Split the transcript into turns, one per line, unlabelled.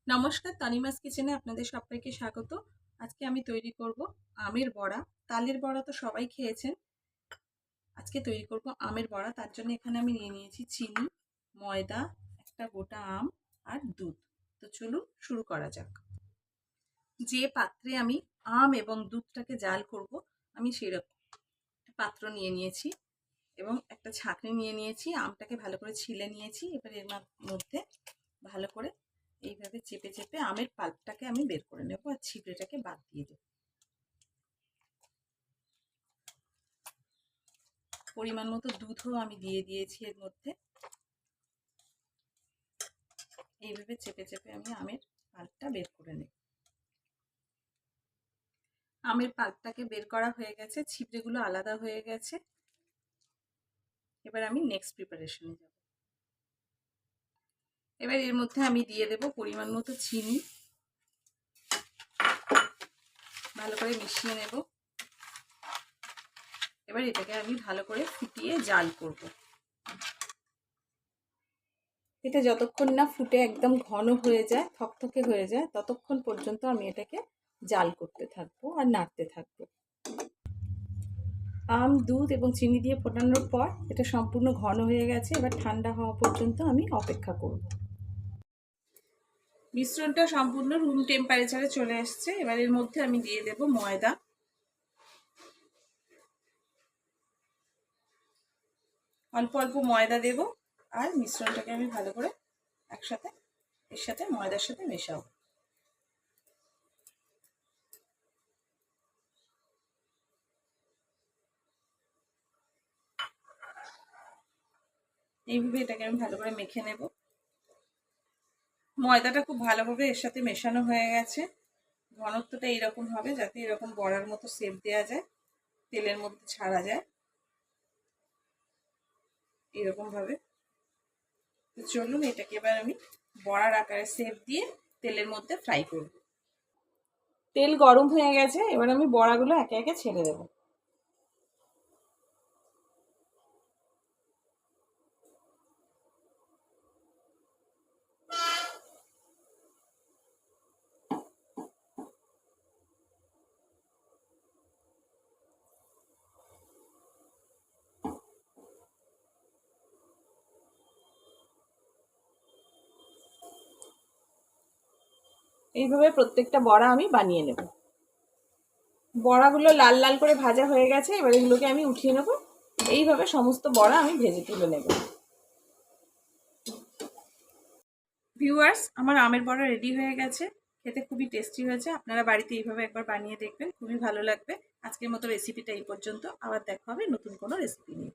নমস্কার, তনিমাস কিচেনে আপনাদের সবাইকে স্বাগত। আজকে আমি তৈরি করব আমের বড়া। তালের বড়া তো সবাই খেয়েছেন। আজকে তৈরি করব আমের বড়া। তার জন্য এখানে আমি নিয়ে নিয়েছি চিনি, ময়দা, একটা গোটা আম আর দুধ। তো চলুন শুরু করা যাক। যে পাত্রে আমি আম এবং দুধটাকে জাল করব, আমি সেরকম পাত্র নিয়ে নিয়েছি এবং একটা ছাঁকনি নিয়ে নিয়েছি। আমটাকে ভালো করে ছিলে নিয়েছি। এবার এর মধ্যে ভালো করে এইভাবে চেপে চেপে আমের পাল্পটাকে আমি বের করে নেব আর ছিপড়েটাকে বাদ দিয়ে দেব। পরিমাণ মতো দুধও আমি দিয়ে দিয়েছি এর মধ্যে। এইভাবে চেপে চেপে আমি আমের পাল্পটা বের করে নেব। আমের পাল্পটাকে বের করা হয়ে গেছে, ছিপড়েগুলো আলাদা হয়ে গেছে। এবার আমি নেক্সট প্রিপারেশনে যাব। এবার এর মধ্যে আমি দিয়ে দেব পরিমাণ মতো চিনি। ভালো করে মিশিয়ে নেব। এবার এটাকে আমি ভালো করে ফুটিয়ে জাল করব। এটা যতক্ষণ না ফুটে একদম ঘন হয়ে যায়, থকথকে হয়ে যায়, ততক্ষণ পর্যন্ত আমি এটাকে জাল করতে থাকবো আর নাড়তে থাকবো। আম, দুধ এবং চিনি দিয়ে ফোটানোর পর এটা সম্পূর্ণ ঘন হয়ে গেছে। এবার ঠান্ডা হওয়া পর্যন্ত আমি অপেক্ষা করব। মিশ্রণটা সম্পূর্ণ রুম টেম্পারেচারে চলে এসছে। এবার এর মধ্যে আমি দিয়ে দেব ময়দা। অল্প অল্প ময়দা দেব আর মিশ্রণটাকে আমি ভালো করে একসাথে এর সাথে ময়দার সাথে মেশাবো। এইভাবে এটাকে আমি ভালো করে মেখে নেব। ময়দাটা খুব ভালোভাবে এর সাথে মেশানো হয়ে গেছে। ঘনত্বটা এইরকম হবে যাতে এরকম বড়ার মতো শেপ দেওয়া যায়, তেলের মধ্যে ছাড়া যায় এরকম ভাবে। তো চলুন এটাকে এবার আমি বড়ার আকারে শেপ দিয়ে তেলের মধ্যে ফ্রাই করব। তেল গরম হয়ে গেছে, এবার আমি বড়াগুলো একে একে ছেড়ে দেব। এইভাবে প্রত্যেকটা বড়া আমি বানিয়ে নেব। বড়াগুলো লাল লাল করে ভাজা হয়ে গেছে, এবার এগুলোকে আমি উঠিয়ে নেব। এইভাবে সমস্ত বড়া আমি ভেজে তুলে নেব। ভিউয়ার্স, আমার আমের বড়া রেডি হয়ে গেছে। খেতে খুবই টেস্টি হয়েছে। আপনারা বাড়িতে এইভাবে একবার বানিয়ে দেখবেন, খুবই ভালো লাগবে। আজকের মতো রেসিপিটা এই পর্যন্ত। আবার দেখা হবে নতুন কোনো রেসিপি নিয়ে।